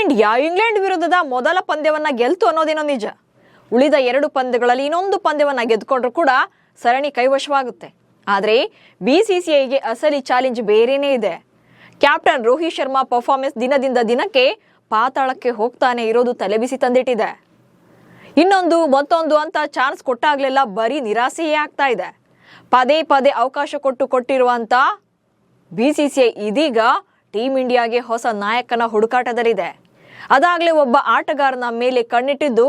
India England ವಿರುದ್ಧದ ಮೊದಲ ಪಂದ್ಯವನ್ನ ಗೆಲ್ತು ಅನ್ನೋದೇನೋ ನಿಜ. ಉಳಿದ 2 ಪಂದ್ಯಗಳಲ್ಲಿ ಇನ್ನೊಂದು ಪಂದ್ಯವನ್ನ ಗೆದ್ದುಕೊಂಡ್ರು ಕೂಡ ಸರಣಿ ಕೈವಶವಾಗುತ್ತೆ. ಆದರೆ ಬಿಸಿಸಿಐಗೆ ಅಸಲಿ ಚಾಲೆಂಜ್ ಬೇರೆನೇ ಇದೆ. ಕ್ಯಾಪ್ಟನ್ ರೋಹಿತ್ ಶರ್ಮಾ ಪರ್ಫಾರ್ಮೆನ್ಸ್ ದಿನದಿಂದ ದಿನಕ್ಕೆ ಪಾತಾಳಕ್ಕೆ ಹೋಗ್ತಾನೆ ಇರೋದು ತಲೆಬಿಸಿ ತಂದಿಟ್ಟಿದೆ. ಮತ್ತೊಂದು ಅಂತ ಚಾನ್ಸ್ ಕೊಟ್ಟಾಗ್ಲೆಲ್ಲ ಬರೀ ನಿರಾಸೆಯೇ ಆಗ್ತಾ ಇದೆ. ಪದೇ ಪದೇ ಅವಕಾಶ ಕೊಟ್ಟಿರುವಂತ ಬಿಸಿಸಿಐ ಇದೀಗ ಟೀಂ ಇಂಡಿಯಾಗೆ ಹೊಸ ನಾಯಕನ ಹುಡುಕಾಟದಲ್ಲಿದೆ. ಅದಾಗಲೇ ಒಬ್ಬ ಆಟಗಾರನ ಮೇಲೆ ಕಣ್ಣಿಟ್ಟಿದ್ದು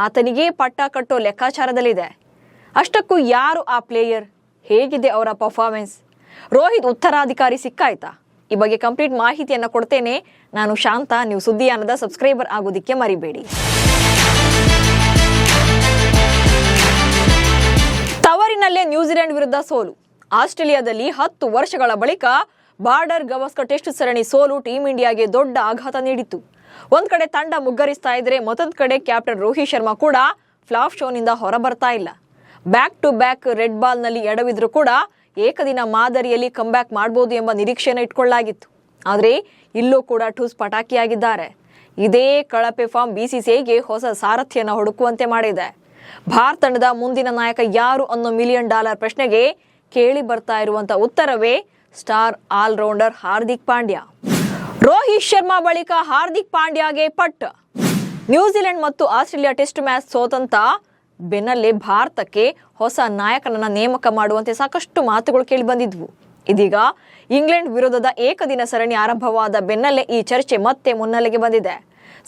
ಆತನಿಗೆ ಪಟ್ಟ ಕಟ್ಟೋ ಲೆಕ್ಕಾಚಾರದಲ್ಲಿದೆ. ಅಷ್ಟಕ್ಕೂ ಯಾರು ಆ ಪ್ಲೇಯರ್, ಹೇಗಿದೆ ಅವರ ಪರ್ಫಾರ್ಮೆನ್ಸ್, ರೋಹಿತ್ ಉತ್ತರಾಧಿಕಾರಿ ಸಿಕ್ಕಾಯ್ತಾ? ಈ ಬಗ್ಗೆ ಕಂಪ್ಲೀಟ್ ಮಾಹಿತಿಯನ್ನು ಕೊಡ್ತೇನೆ. ನಾನು ಶಾಂತ. ನೀವು ಸುದ್ದಿಯಾನದ ಸಬ್ಸ್ಕ್ರೈಬರ್ ಆಗೋದಿಕ್ಕೆ ಮರಿಬೇಡಿ. ತವರಿನಲ್ಲೇ ನ್ಯೂಜಿಲೆಂಡ್ ವಿರುದ್ಧ ಸೋಲು. ಆಸ್ಟ್ರೇಲಿಯಾದಲ್ಲಿ 10 ವರ್ಷಗಳ ಬಳಿಕ ಬಾರ್ಡರ್ ಗವಾಸ್ಕರ್ ಟೆಸ್ಟ್ ಸರಣಿ ಸೋಲು ಟೀಂ ಇಂಡಿಯಾಗೆ ದೊಡ್ಡ ಆಘಾತ ನೀಡಿತು. ಒಂದ್ ಕಡೆ ತಂಡ ಮುಗ್ಗರಿಸ್ತಾ ಇದ್ರೆ, ಮತ್ತೊಂದು ಕಡೆ ಕ್ಯಾಪ್ಟನ್ ರೋಹಿತ್ ಶರ್ಮಾ ಕೂಡ ಫ್ಲಾಪ್ ಶೋನಿಂದ ಹೊರಬರ್ತಾ ಇಲ್ಲ. Back to back red ball ನಲ್ಲಿ ಎಡವಿದ್ರು ಕೂಡ ಏಕದಿನ ಮಾದರಿಯಲ್ಲಿ ಕಂಬ್ಯಾಕ್ ಮಾಡಬಹುದು ಎಂಬ ನಿರೀಕ್ಷೆಯನ್ನು ಇಟ್ಕೊಳ್ಳಲಾಗಿತ್ತು. ಆದರೆ ಇಲ್ಲೂ ಕೂಡ ಟೂಸ್ ಪಟಾಕಿಯಾಗಿದ್ದಾರೆ. ಇದೇ ಕಳಪೆ ಫಾರ್ಮ್ ಬಿಸಿಸಿಐಗೆ ಹೊಸ ಸಾರಥ್ಯನ ಹುಡುಕುವಂತೆ ಮಾಡಿದೆ. ಭಾರತ ತಂಡದ ಮುಂದಿನ ನಾಯಕ ಯಾರು ಅನ್ನೋ $1 ಮಿಲಿಯನ್ ಪ್ರಶ್ನೆಗೆ ಕೇಳಿ ಬರ್ತಾ ಇರುವಂತ ಉತ್ತರವೇ ಸ್ಟಾರ್ ಆಲ್ರೌಂಡರ್ ಹಾರ್ದಿಕ್ ಪಾಂಡ್ಯ. ರೋಹಿತ್ ಶರ್ಮಾ ಬಳಿಕ ಹಾರ್ದಿಕ್ ಪಾಂಡ್ಯಗೆ ಪಟ್ಟ. ನ್ಯೂಜಿಲೆಂಡ್ ಮತ್ತು ಆಸ್ಟ್ರೇಲಿಯಾ ಟೆಸ್ಟ್ ಮ್ಯಾಚ್ ಸೋತಂತ ಬೆನ್ನಲ್ಲೇ ಭಾರತಕ್ಕೆ ಹೊಸ ನಾಯಕನನ್ನ ನೇಮಕ ಮಾಡುವಂತೆ ಸಾಕಷ್ಟು ಮಾತುಗಳು ಕೇಳಿ ಬಂದಿದ್ವು. ಇದೀಗ ಇಂಗ್ಲೆಂಡ್ ವಿರುದ್ಧದ ಏಕದಿನ ಸರಣಿ ಆರಂಭವಾದ ಬೆನ್ನಲ್ಲೇ ಈ ಚರ್ಚೆ ಮತ್ತೆ ಮುನ್ನೆಲೆಗೆ ಬಂದಿದೆ.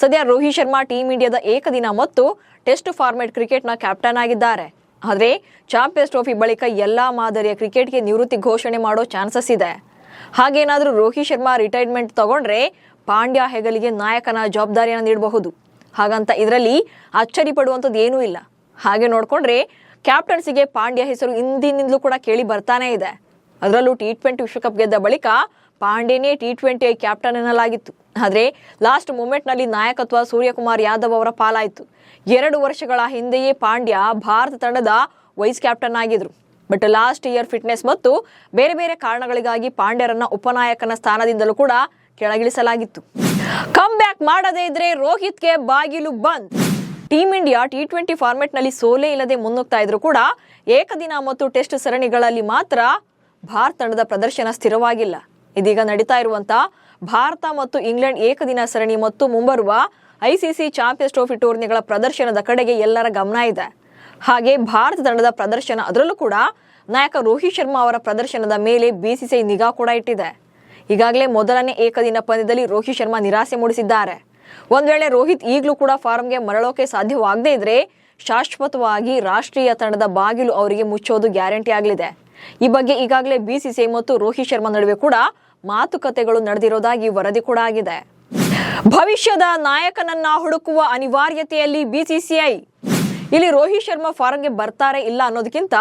ಸದ್ಯ ರೋಹಿತ್ ಶರ್ಮಾ ಟೀಂ ಇಂಡಿಯಾದ ಏಕದಿನ ಮತ್ತು ಟೆಸ್ಟ್ ಫಾರ್ಮೆಟ್ ಕ್ರಿಕೆಟ್ನ ಕ್ಯಾಪ್ಟನ್ ಆಗಿದ್ದಾರೆ. ಆದರೆ ಚಾಂಪಿಯನ್ಸ್ ಟ್ರೋಫಿ ಬಳಿಕ ಎಲ್ಲಾ ಮಾದರಿಯ ಕ್ರಿಕೆಟ್ಗೆ ನಿವೃತ್ತಿ ಘೋಷಣೆ ಮಾಡೋ ಚಾನ್ಸಸ್ ಇದೆ. ಹಾಗೇನಾದ್ರೂ ರೋಹಿತ್ ಶರ್ಮಾ ರಿಟೈರ್ಮೆಂಟ್ ತಗೊಂಡ್ರೆ ಪಾಂಡ್ಯ ಹೆಗಲಿಗೆ ನಾಯಕನ ಜವಾಬ್ದಾರಿಯನ್ನು ನೀಡಬಹುದು. ಹಾಗಂತ ಇದರಲ್ಲಿ ಅಚ್ಚರಿ ಪಡುವಂಥದ್ದು ಏನೂ ಇಲ್ಲ. ಹಾಗೆ ನೋಡ್ಕೊಂಡ್ರೆ ಕ್ಯಾಪ್ಟನ್ಸಿಗೆ ಪಾಂಡ್ಯ ಹೆಸರು ಹಿಂದಿನಿಂದಲೂ ಕೂಡ ಕೇಳಿ ಬರ್ತಾನೆ ಇದೆ. ಅದರಲ್ಲೂ T20 ವಿಶ್ವಕಪ್ ಗೆದ್ದ ಬಳಿಕ ಪಾಂಡ್ಯನೇ T20 ಕ್ಯಾಪ್ಟನ್ ಎನ್ನಲಾಗಿತ್ತು. ಆದರೆ ಲಾಸ್ಟ್ ಮೂಮೆಂಟ್ನಲ್ಲಿ ನಾಯಕತ್ವ ಸೂರ್ಯಕುಮಾರ್ ಯಾದವ್ ಅವರ ಪಾಲಾಯಿತು. 2 ವರ್ಷಗಳ ಹಿಂದೆಯೇ ಪಾಂಡ್ಯ ಭಾರತ ತಂಡದ ವೈಸ್ ಕ್ಯಾಪ್ಟನ್ ಆಗಿದ್ರು. ಬಟ್ ಲಾಸ್ಟ್ ಇಯರ್ ಫಿಟ್ನೆಸ್ ಮತ್ತು ಬೇರೆ ಬೇರೆ ಕಾರಣಗಳಿಗಾಗಿ ಪಾಂಡ್ಯರನ್ನ ಉಪನಾಯಕನ ಸ್ಥಾನದಿಂದಲೂ ಕೂಡ ಕೆಳಗಿಳಿಸಲಾಗಿತ್ತು. ಕಮ್ ಬ್ಯಾಕ್ ಮಾಡದೇ ಇದ್ರೆ ರೋಹಿತ್ಗೆ ಬಾಗಿಲು ಬಂದ್. ಟೀಂ ಇಂಡಿಯಾ T20 ಫಾರ್ಮೆಟ್ ನಲ್ಲಿ ಸೋಲೇ ಇಲ್ಲದೆ ಮುನ್ನುಗ್ತಾ ಇದ್ರು ಕೂಡ ಏಕದಿನ ಮತ್ತು ಟೆಸ್ಟ್ ಸರಣಿಗಳಲ್ಲಿ ಮಾತ್ರ ಭಾರತ ತಂಡದ ಪ್ರದರ್ಶನ ಸ್ಥಿರವಾಗಿಲ್ಲ. ಇದೀಗ ನಡೀತಾ ಇರುವಂತ ಭಾರತ ಮತ್ತು ಇಂಗ್ಲೆಂಡ್ ಏಕದಿನ ಸರಣಿ ಮತ್ತು ಮುಂಬರುವ ICC ಚಾಂಪಿಯನ್ಸ್ ಟ್ರೋಫಿ ಟೂರ್ನಿಗಳ ಪ್ರದರ್ಶನದ ಕಡೆಗೆ ಎಲ್ಲರ ಗಮನ ಇದೆ. ಹಾಗೆ ಭಾರತ ತಂಡದ ಪ್ರದರ್ಶನ, ಅದರಲ್ಲೂ ಕೂಡ ನಾಯಕ ರೋಹಿತ್ ಶರ್ಮಾ ಅವರ ಪ್ರದರ್ಶನದ ಮೇಲೆ ಬಿಸಿಸಿಐ ನಿಗಾ ಕೂಡ ಇಟ್ಟಿದೆ. ಈಗಾಗಲೇ ಮೊದಲನೇ ಏಕದಿನ ಪಂದ್ಯದಲ್ಲಿ ರೋಹಿತ್ ಶರ್ಮಾ ನಿರಾಸೆ ಮೂಡಿಸಿದ್ದಾರೆ. ಒಂದ್ ವೇಳೆ ರೋಹಿತ್ ಈಗಲೂ ಕೂಡ ಫಾರ್ಮ್ಗೆ ಮರಳೋಕೆ ಸಾಧ್ಯವಾಗದೇ ಇದ್ರೆ ಶಾಶ್ವತವಾಗಿ ರಾಷ್ಟ್ರೀಯ ತಂಡದ ಬಾಗಿಲು ಅವರಿಗೆ ಮುಚ್ಚೋದು ಗ್ಯಾರಂಟಿ ಆಗಲಿದೆ. ಈ ಬಗ್ಗೆ ಈಗಾಗಲೇ ಬಿಸಿಸಿಐ ಮತ್ತು ರೋಹಿತ್ ಶರ್ಮಾ ನಡುವೆ ಕೂಡ ಮಾತುಕತೆಗಳು ನಡೆದಿರೋದಾಗಿ ವರದಿ ಕೂಡ ಆಗಿದೆ. ಭವಿಷ್ಯದ ನಾಯಕನನ್ನ ಹುಡುಕುವ ಅನಿವಾರ್ಯತೆಯಲ್ಲಿ ಬಿಸಿಸಿಐ. ಇಲ್ಲಿ ರೋಹಿತ್ ಶರ್ಮಾ ಫಾರ್ಮ್ಗೆ ಬರ್ತಾರೆ ಇಲ್ಲ ಅನ್ನೋದಕ್ಕಿಂತ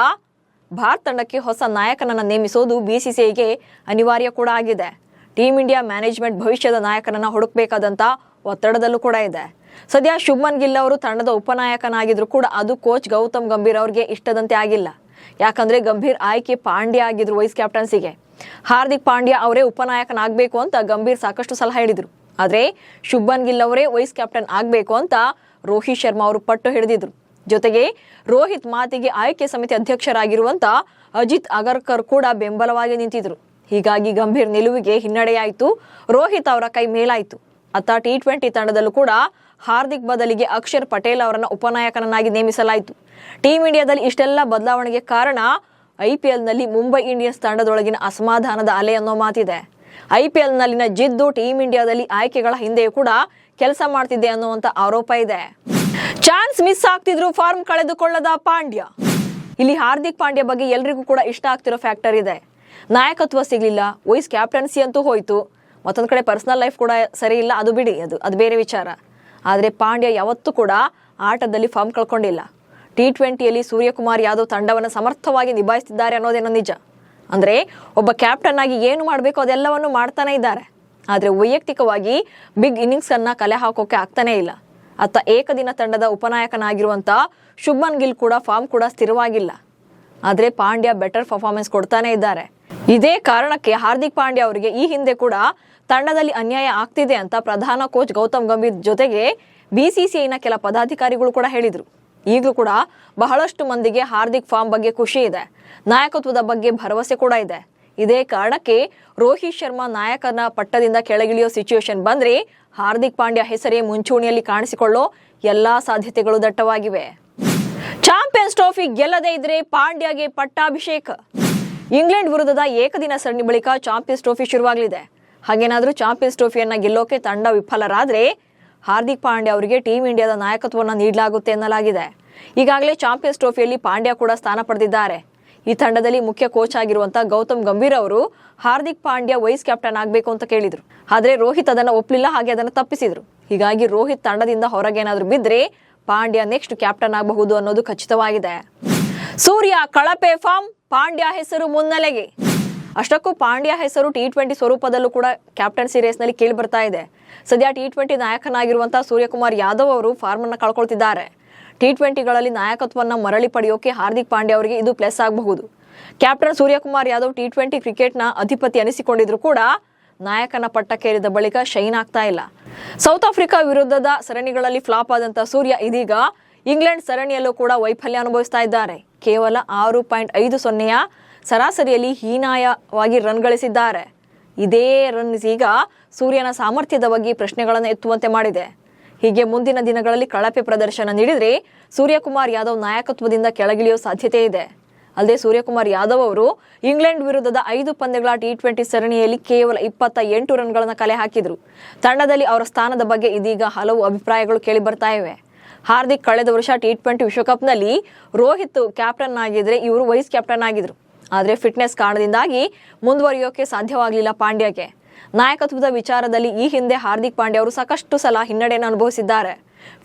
ಭಾರತ ತಂಡಕ್ಕೆ ಹೊಸ ನಾಯಕನನ್ನ ನೇಮಿಸೋದು ಬಿಸಿಸಿಐಗೆ ಅನಿವಾರ್ಯ ಕೂಡ ಆಗಿದೆ. ಟೀಂ ಇಂಡಿಯಾ ಮ್ಯಾನೇಜ್ಮೆಂಟ್ ಭವಿಷ್ಯದ ನಾಯಕನನ್ನ ಹುಡುಕಬೇಕಾದಂತ ಒತ್ತಡದಲ್ಲೂ ಕೂಡ ಇದೆ. ಸದ್ಯ ಶುಭ್ಮನ್ ಗಿಲ್ ಅವರು ತಂಡದ ಉಪನಾಯಕನಾಗಿದ್ರು ಕೂಡ ಅದು ಕೋಚ್ ಗೌತಮ್ ಗಂಭೀರ್ ಅವ್ರಿಗೆ ಇಷ್ಟದಂತೆ ಆಗಿಲ್ಲ. ಯಾಕಂದ್ರೆ ಗಂಭೀರ್ ಆಯ್ಕೆ ಪಾಂಡ್ಯ ಆಗಿದ್ರು ವೈಸ್ ಕ್ಯಾಪ್ಟನ್ಸಿಗೆ. ಹಾರ್ದಿಕ್ ಪಾಂಡ್ಯ ಅವರೇ ಉಪನಾಯಕನಾಗಬೇಕು ಅಂತ ಗಂಭೀರ್ ಸಾಕಷ್ಟು ಸಲಹೆ ಹೇಳಿದ್ರು. ಆದ್ರೆ ಶುಭ್ಮನ್ ಗಿಲ್ ಅವರೇ ವೈಸ್ ಕ್ಯಾಪ್ಟನ್ ಆಗಬೇಕು ಅಂತ ರೋಹಿತ್ ಶರ್ಮಾ ಅವರು ಪಟ್ಟು ಹಿಡಿದಿದ್ರು. ಜೊತೆಗೆ ರೋಹಿತ್ ಮಾತಿಗೆ ಆಯ್ಕೆ ಸಮಿತಿ ಅಧ್ಯಕ್ಷರಾಗಿರುವಂತ ಅಜಿತ್ ಅಗರ್ಕರ್ ಕೂಡ ಬೆಂಬಲವಾಗಿ ನಿಂತಿದ್ರು. ಹೀಗಾಗಿ ಗಂಭೀರ್ ನಿಲುವಿಗೆ ಹಿನ್ನಡೆಯಾಯಿತು. ರೋಹಿತ್ ಅವರ ಕೈ ಮೇಲಾಯಿತು. ಅತ್ತ T20 ತಂಡದಲ್ಲೂ ಕೂಡ ಹಾರ್ದಿಕ್ ಬದಲಿಗೆ ಅಕ್ಷರ್ ಪಟೇಲ್ ಅವರನ್ನ ಉಪನಾಯಕನನ್ನಾಗಿ ನೇಮಿಸಲಾಯಿತು. ಟೀಂ ಇಂಡಿಯಾದಲ್ಲಿ ಇಷ್ಟೆಲ್ಲ ಬದಲಾವಣೆಗೆ ಕಾರಣ IPL ನಲ್ಲಿ ಮುಂಬೈ ಇಂಡಿಯನ್ಸ್ ತಂಡದೊಳಗಿನ ಅಸಮಾಧಾನದ ಅಲೆ ಅನ್ನೋ ಮಾತಿದೆ. IPL ನಲ್ಲಿನ ಜಿದ್ದು ಟೀಂ ಇಂಡಿಯಾದಲ್ಲಿ ಆಯ್ಕೆಗಳ ಹಿಂದೆಯೂ ಕೂಡ ಕೆಲಸ ಮಾಡ್ತಿದೆ ಅನ್ನುವಂತ ಆರೋಪ ಇದೆ. ಚಾನ್ಸ್ ಮಿಸ್ ಆಗ್ತಿದ್ರು ಫಾರ್ಮ್ ಕಳೆದುಕೊಳ್ಳದ ಪಾಂಡ್ಯ. ಇಲ್ಲಿ ಹಾರ್ದಿಕ್ ಪಾಂಡ್ಯ ಬಗ್ಗೆ ಎಲ್ರಿಗೂ ಕೂಡ ಇಷ್ಟ ಆಗ್ತಿರೋ ಫ್ಯಾಕ್ಟರ್ ಇದೆ. ನಾಯಕತ್ವ ಸಿಗ್ಲಿಲ್ಲ, ವೈಸ್ ಕ್ಯಾಪ್ಟನ್ಸಿ ಅಂತೂ ಹೋಯ್ತು, ಮತ್ತೊಂದು ಕಡೆ ಪರ್ಸನಲ್ ಲೈಫ್ ಕೂಡ ಸರಿ ಇಲ್ಲ, ಅದು ಬಿಡಿ, ಅದು ಬೇರೆ ವಿಚಾರ. ಆದರೆ ಪಾಂಡ್ಯ ಯಾವತ್ತೂ ಕೂಡ ಆಟದಲ್ಲಿ ಫಾರ್ಮ್ ಕಳ್ಕೊಂಡಿಲ್ಲ. T20ಯಲ್ಲಿ ಸೂರ್ಯಕುಮಾರ್ ಯಾದವ್ ತಂಡವನ್ನು ಸಮರ್ಥವಾಗಿ ನಿಭಾಯಿಸುತ್ತಿದ್ದಾರೆ ಅನ್ನೋದೇನೋ ನಿಜ. ಅಂದ್ರೆ ಒಬ್ಬ ಕ್ಯಾಪ್ಟನ್ ಆಗಿ ಏನು ಮಾಡಬೇಕು ಅದೆಲ್ಲವನ್ನು ಮಾಡ್ತಾನೆ ಇದ್ದಾರೆ. ಆದ್ರೆ ವೈಯಕ್ತಿಕವಾಗಿ ಬಿಗ್ ಇನ್ನಿಂಗ್ಸ್ ಅನ್ನ ಕಲೆ ಹಾಕೋಕೆ ಆಗ್ತಾನೆ ಇಲ್ಲ. ಅತ್ತ ಏಕದಿನ ತಂಡದ ಉಪನಾಯಕನಾಗಿರುವಂತ ಶುಭ್ಮನ್ ಗಿಲ್ ಕೂಡ ಫಾರ್ಮ್ ಕೂಡ ಸ್ಥಿರವಾಗಿಲ್ಲ. ಆದ್ರೆ ಪಾಂಡ್ಯ ಬೆಟರ್ ಪರ್ಫಾರ್ಮೆನ್ಸ್ ಕೊಡ್ತಾನೆ ಇದ್ದಾರೆ. ಇದೇ ಕಾರಣಕ್ಕೆ ಹಾರ್ದಿಕ್ ಪಾಂಡ್ಯ ಅವರಿಗೆ ಈ ಹಿಂದೆ ಕೂಡ ತಂಡದಲ್ಲಿ ಅನ್ಯಾಯ ಆಗ್ತಿದೆ ಅಂತ ಪ್ರಧಾನ ಕೋಚ್ ಗೌತಮ್ ಗಂಭೀರ್ ಜೊತೆಗೆ ಬಿಸಿಸಿಐನ ಕೆಲ ಪದಾಧಿಕಾರಿಗಳು ಕೂಡ ಹೇಳಿದ್ರು. ಈಗಲೂ ಕೂಡ ಬಹಳಷ್ಟು ಮಂದಿಗೆ ಹಾರ್ದಿಕ್ ಫಾರ್ಮ್ ಬಗ್ಗೆ ಖುಷಿ ಇದೆ, ನಾಯಕತ್ವದ ಬಗ್ಗೆ ಭರವಸೆ ಕೂಡ ಇದೆ. ಇದೇ ಕಾರಣಕ್ಕೆ ರೋಹಿತ್ ಶರ್ಮಾ ನಾಯಕನ ಪಟ್ಟದಿಂದ ಕೆಳಗಿಳಿಯೋ ಸಿಚುವೇಶನ್ ಬಂದ್ರೆ ಹಾರ್ದಿಕ್ ಪಾಂಡ್ಯ ಹೆಸರೇ ಮುಂಚೂಣಿಯಲ್ಲಿ ಕಾಣಿಸಿಕೊಳ್ಳೋ ಎಲ್ಲಾ ಸಾಧ್ಯತೆಗಳು ದಟ್ಟವಾಗಿವೆ. ಚಾಂಪಿಯನ್ಸ್ ಟ್ರೋಫಿ ಗೆಲ್ಲದೇ ಇದ್ರೆ ಪಾಂಡ್ಯಗೆ ಪಟ್ಟಾಭಿಷೇಕ. ಇಂಗ್ಲೆಂಡ್ ವಿರುದ್ಧದ ಏಕದಿನ ಸರಣಿ ಬಳಿಕ ಚಾಂಪಿಯನ್ಸ್ ಟ್ರೋಫಿ ಶುರುವಾಗಲಿದೆ. ಹಾಗೇನಾದ್ರೂ ಚಾಂಪಿಯನ್ಸ್ ಟ್ರೋಫಿಯನ್ನ ಗೆಲ್ಲೋಕೆ ತಂಡ ವಿಫಲರಾದ್ರೆ ಹಾರ್ದಿಕ್ ಪಾಂಡ್ಯ ಅವರಿಗೆ ಟೀಂ ಇಂಡಿಯಾದ ನಾಯಕತ್ವವನ್ನು ನೀಡಲಾಗುತ್ತೆ ಎನ್ನಲಾಗಿದೆ. ಈಗಾಗಲೇ ಚಾಂಪಿಯನ್ಸ್ ಟ್ರೋಫಿಯಲ್ಲಿ ಪಾಂಡ್ಯ ಕೂಡ ಸ್ಥಾನ ಪಡೆದಿದ್ದಾರೆ. ಈ ತಂಡದಲ್ಲಿ ಮುಖ್ಯ ಕೋಚ್ ಆಗಿರುವಂತಹ ಗೌತಮ್ ಗಂಭೀರ್ ಅವರು ಹಾರ್ದಿಕ್ ಪಾಂಡ್ಯ ವೈಸ್ ಕ್ಯಾಪ್ಟನ್ ಆಗಬೇಕು ಅಂತ ಕೇಳಿದ್ರು. ಆದ್ರೆ ರೋಹಿತ್ ಅದನ್ನ ಒಪ್ಪಲಿಲ್ಲ, ಹಾಗೆ ಅದನ್ನು ತಪ್ಪಿಸಿದ್ರು. ಹೀಗಾಗಿ ರೋಹಿತ್ ತಂಡದಿಂದ ಹೊರಗೇನಾದ್ರೂ ಬಿದ್ರೆ ಪಾಂಡ್ಯ ನೆಕ್ಸ್ಟ್ ಕ್ಯಾಪ್ಟನ್ ಆಗಬಹುದು ಅನ್ನೋದು ಖಚಿತವಾಗಿದೆ. ಸೂರ್ಯ ಕಳಪೆ ಫಾರ್ಮ್, ಪಾಂಡ್ಯ ಹೆಸರು ಮುನ್ನೆಲೆಗೆ. ಅಷ್ಟಕ್ಕೂ ಪಾಂಡ್ಯ ಹೆಸರು T20 ಸ್ವರೂಪದಲ್ಲೂ ಕೂಡ ಕ್ಯಾಪ್ಟನ್ಸಿ ರೇಸ್ನಲ್ಲಿ ಕೇಳಿ ಬರ್ತಾ ಇದೆ. ಸದ್ಯ T20 ನಾಯಕನಾಗಿರುವಂತಹ ಸೂರ್ಯಕುಮಾರ್ ಯಾದವ್ ಅವರು ಫಾರ್ಮ್ ಅನ್ನ ಕಳ್ಕೊಳ್ತಿದ್ದಾರೆ. T20ಗಳಲ್ಲಿ ನಾಯಕತ್ವವನ್ನು ಮರಳಿ ಪಡೆಯೋಕೆ ಹಾರ್ದಿಕ್ ಪಾಂಡ್ಯ ಅವರಿಗೆ ಇದು ಪ್ಲಸ್ ಆಗಬಹುದು. ಕ್ಯಾಪ್ಟನ್ ಸೂರ್ಯಕುಮಾರ್ ಯಾದವ್ T20 ಕ್ರಿಕೆಟ್ನ ಅಧಿಪತಿ ಅನಿಸಿಕೊಂಡಿದ್ರು ಕೂಡ ನಾಯಕನ ಪಟ್ಟಕ್ಕೇರಿದ ಬಳಿಕ ಶೈನ್ ಆಗ್ತಾ ಇಲ್ಲ. ಸೌತ್ ಆಫ್ರಿಕಾ ವಿರುದ್ಧದ ಸರಣಿಗಳಲ್ಲಿ ಫ್ಲಾಪ್ ಆದಂತಹ ಸೂರ್ಯ ಇದೀಗ ಇಂಗ್ಲೆಂಡ್ ಸರಣಿಯಲ್ಲೂ ಕೂಡ ವೈಫಲ್ಯ ಅನುಭವಿಸ್ತಾ ಇದ್ದಾರೆ. ಕೇವಲ 6.50ಯ ಸರಾಸರಿಯಲ್ಲಿ ಹೀನಾಯವಾಗಿ ರನ್ ಗಳಿಸಿದ್ದಾರೆ. ಇದೇ ರನ್ ಈಗ ಸೂರ್ಯನ ಸಾಮರ್ಥ್ಯದ ಬಗ್ಗೆ ಪ್ರಶ್ನೆಗಳನ್ನು ಎತ್ತುವಂತೆ ಮಾಡಿದೆ. ಹೀಗೆ ಮುಂದಿನ ದಿನಗಳಲ್ಲಿ ಕಳಪೆ ಪ್ರದರ್ಶನ ನೀಡಿದರೆ ಸೂರ್ಯಕುಮಾರ್ ಯಾದವ್ ನಾಯಕತ್ವದಿಂದ ಕೆಳಗಿಳಿಯೋ ಸಾಧ್ಯತೆ ಇದೆ. ಅಲ್ಲದೆ ಸೂರ್ಯಕುಮಾರ್ ಯಾದವ್ ಅವರು ಇಂಗ್ಲೆಂಡ್ ವಿರುದ್ಧದ 5 ಪಂದ್ಯಗಳ T20 ಸರಣಿಯಲ್ಲಿ ಕೇವಲ 28 ರನ್ಗಳನ್ನು ಕಲೆ ಹಾಕಿದ್ರು. ತಂಡದಲ್ಲಿ ಅವರ ಸ್ಥಾನದ ಬಗ್ಗೆ ಇದೀಗ ಹಲವು ಅಭಿಪ್ರಾಯಗಳು ಕೇಳಿ ಬರ್ತಾ ಇವೆ. ಹಾರ್ದಿಕ್ ಕಳೆದ ವರ್ಷ T20 ವಿಶ್ವಕಪ್ನಲ್ಲಿ ರೋಹಿತ್ ಕ್ಯಾಪ್ಟನ್ ಆಗಿದ್ರೆ ಇವರು ವೈಸ್ ಕ್ಯಾಪ್ಟನ್ ಆಗಿದ್ರು. ಆದರೆ ಫಿಟ್ನೆಸ್ ಕಾರಣದಿಂದಾಗಿ ಮುಂದುವರಿಯೋಕೆ ಸಾಧ್ಯವಾಗಲಿಲ್ಲ ಪಾಂಡ್ಯಗೆ. ನಾಯಕತ್ವದ ವಿಚಾರದಲ್ಲಿ ಈ ಹಿಂದೆ ಹಾರ್ದಿಕ್ ಪಾಂಡ್ಯ ಅವರು ಸಾಕಷ್ಟು ಸಲ ಹಿನ್ನಡೆಯನ್ನು ಅನುಭವಿಸಿದ್ದಾರೆ.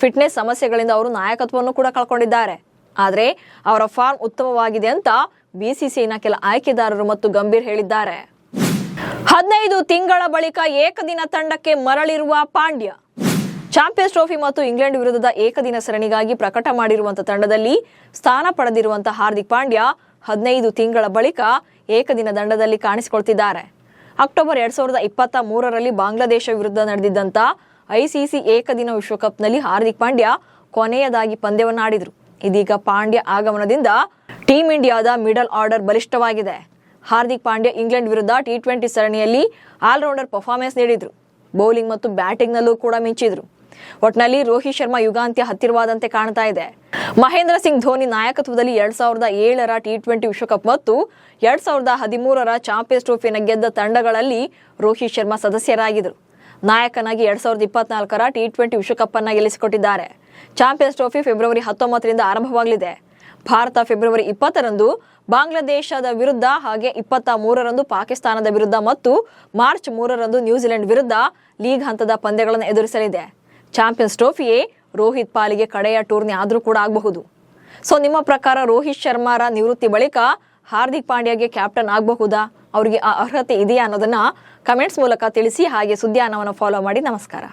ಫಿಟ್ನೆಸ್ ಸಮಸ್ಯೆಗಳಿಂದ ಅವರು ನಾಯಕತ್ವವನ್ನು ಕೂಡ ಕಳ್ಕೊಂಡಿದ್ದಾರೆ. ಆದರೆ ಅವರ ಫಾರ್ಮ್ ಉತ್ತಮವಾಗಿದೆ ಅಂತ ಬಿಸಿಸಿಐನ ಕೆಲ ಆಯ್ಕೆದಾರರು ಮತ್ತು ಗಂಭೀರ್ ಹೇಳಿದ್ದಾರೆ. 15 ತಿಂಗಳ ಬಳಿಕ ಏಕದಿನ ತಂಡಕ್ಕೆ ಮರಳಿರುವ ಪಾಂಡ್ಯ. ಚಾಂಪಿಯನ್ಸ್ ಟ್ರೋಫಿ ಮತ್ತು ಇಂಗ್ಲೆಂಡ್ ವಿರುದ್ಧದ ಏಕದಿನ ಸರಣಿಗಾಗಿ ಪ್ರಕಟ ಮಾಡಿರುವಂತಹ ತಂಡದಲ್ಲಿ ಸ್ಥಾನ ಪಡೆದಿರುವಂತಹ ಹಾರ್ದಿಕ್ ಪಾಂಡ್ಯ 15 ತಿಂಗಳ ಬಳಿಕ ಏಕದಿನ ತಂಡದಲ್ಲಿ ಕಾಣಿಸಿಕೊಳ್ತಿದ್ದಾರೆ. ಅಕ್ಟೋಬರ್ 2023ರಲ್ಲಿ ಬಾಂಗ್ಲಾದೇಶ ವಿರುದ್ಧ ನಡೆದಿದ್ದಂತ ಐಸಿಸಿ ಏಕದಿನ ವಿಶ್ವಕಪ್ನಲ್ಲಿ ಹಾರ್ದಿಕ್ ಪಾಂಡ್ಯ ಕೊನೆಯದಾಗಿ ಪಂದ್ಯವನ್ನು ಆಡಿದ್ರು. ಇದೀಗ ಪಾಂಡ್ಯ ಆಗಮನದಿಂದ ಟೀಂ ಇಂಡಿಯಾದ ಮಿಡಲ್ ಆರ್ಡರ್ ಬಲಿಷ್ಠವಾಗಿದೆ. ಹಾರ್ದಿಕ್ ಪಾಂಡ್ಯ ಇಂಗ್ಲೆಂಡ್ ವಿರುದ್ಧ T20 ಸರಣಿಯಲ್ಲಿ ಆಲ್ರೌಂಡರ್ ಪರ್ಫಾರ್ಮೆನ್ಸ್ ನೀಡಿದ್ರು. ಬೌಲಿಂಗ್ ಮತ್ತು ಬ್ಯಾಟಿಂಗ್ನಲ್ಲೂ ಕೂಡ ಮಿಂಚಿದ್ರು. ಒಟ್ನಲ್ಲಿ ರೋಹಿತ್ ಶರ್ಮಾ ಯುಗಾಂತ್ಯ ಹತ್ತಿರವಾದಂತೆ ಕಾಣ್ತಾ ಇದೆ. ಮಹೇಂದ್ರ ಸಿಂಗ್ ಧೋನಿ ನಾಯಕತ್ವದಲ್ಲಿ 2007ರ T20 ವಿಶ್ವಕಪ್ ಮತ್ತು 2013ರ ಚಾಂಪಿಯನ್ಸ್ ಟ್ರೋಫಿಯನ್ನು ಗೆದ್ದ ತಂಡಗಳಲ್ಲಿ ರೋಹಿತ್ ಶರ್ಮಾ ಸದಸ್ಯರಾಗಿದ್ದರು. ನಾಯಕನಾಗಿ 2024ರ T20 ವಿಶ್ವಕಪ್ ಅನ್ನ ಗೆಲ್ಲಿಸಿಕೊಟ್ಟಿದ್ದಾರೆ. ಚಾಂಪಿಯನ್ಸ್ ಟ್ರೋಫಿ ಫೆಬ್ರವರಿ 19ರಿಂದ ಆರಂಭವಾಗಲಿದೆ. ಭಾರತ ಫೆಬ್ರವರಿ 20ರಂದು ಬಾಂಗ್ಲಾದೇಶದ ವಿರುದ್ಧ, ಹಾಗೆ 23ರಂದು ಪಾಕಿಸ್ತಾನದ ವಿರುದ್ಧ ಮತ್ತು ಮಾರ್ಚ್ 3ರಂದು ನ್ಯೂಜಿಲೆಂಡ್ ವಿರುದ್ಧ ಲೀಗ್ ಹಂತದ ಪಂದ್ಯಗಳನ್ನು ಎದುರಿಸಲಿದೆ. ಚಾಂಪಿಯನ್ಸ್ ಟ್ರೋಫಿಯೇ ರೋಹಿತ್ ಪಾಲಿಗೆ ಕಡೆಯ ಟೂರ್ನಿ ಆದರೂ ಕೂಡ ಆಗಬಹುದು. ಸೊ ನಿಮ್ಮ ಪ್ರಕಾರ ರೋಹಿತ್ ಶರ್ಮಾರ ನಿವೃತ್ತಿ ಬಳಿಕ ಹಾರ್ದಿಕ್ ಪಾಂಡ್ಯಗೆ ಕ್ಯಾಪ್ಟನ್ ಆಗಬಹುದಾ? ಅವರಿಗೆ ಆ ಅರ್ಹತೆ ಇದೆಯಾ ಅನ್ನೋದನ್ನ ಕಮೆಂಟ್ಸ್ ಮೂಲಕ ತಿಳಿಸಿ. ಹಾಗೆ ಸುದ್ದಿಯಾನವನ್ನು ಫಾಲೋ ಮಾಡಿ. ನಮಸ್ಕಾರ.